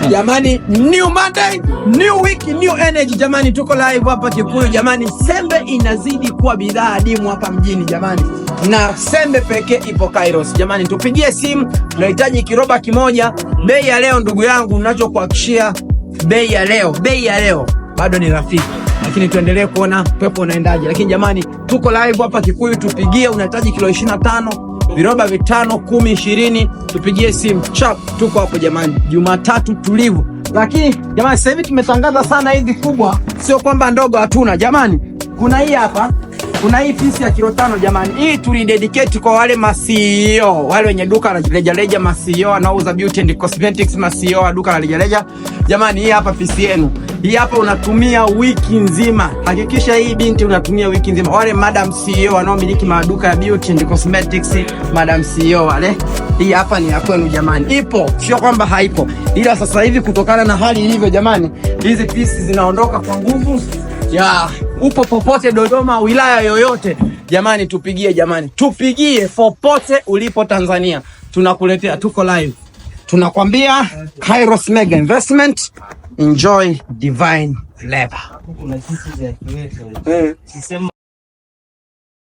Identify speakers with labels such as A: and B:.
A: Jamani, new Monday, new week, new energy. Jamani, tuko live hapa Kikuyu. Jamani, sembe inazidi kuwa bidhaa adimu hapa mjini jamani, na sembe pekee ipo Kairos. Jamani, tupigie simu, tunahitaji kiroba kimoja. Bei ya leo ndugu yangu, ninachokuhakikishia bei ya leo bado ni rafiki, lakini tuendelee kuona pepo unaendaje. Lakini jamani, tuko live hapa Kikuyu, tupigie. Unahitaji kilo 25, viroba 5, 10, 20, tupigie simu chap, tuko hapo jamani. Jumatatu tulivu. Lakini jamani, sasa hivi tumetangaza sana hizi kubwa, sio kwamba ndogo hatuna jamani. Kuna hii hapa, kuna hii pisi ya kilo 5 jamani. Hii tulidedicate kwa wale CEO, wale wenye duka la rejareja, CEO anauza beauty and cosmetics, CEO wa duka la rejareja. Jamani, hii hapa pisi yenu. Hii hapa unatumia wiki nzima. Hakikisha hii binti unatumia wiki nzima. Wale madam CEO wanaomiliki maduka ya beauty and cosmetics, madam CEO wale, hii hapa ni ya kwenu jamani. Ipo, sio kwamba haipo. Ila sasa hivi kutokana na hali ilivyo jamani, hizi pisi zinaondoka kwa nguvu. Ya, upo popote Dodoma, wilaya yoyote jamani, tupigie jamani. Tupigie popote ulipo Tanzania. Tunakuletea, tuko live. Tunakwambia Kairos Mega Investment, enjoy divine flavor.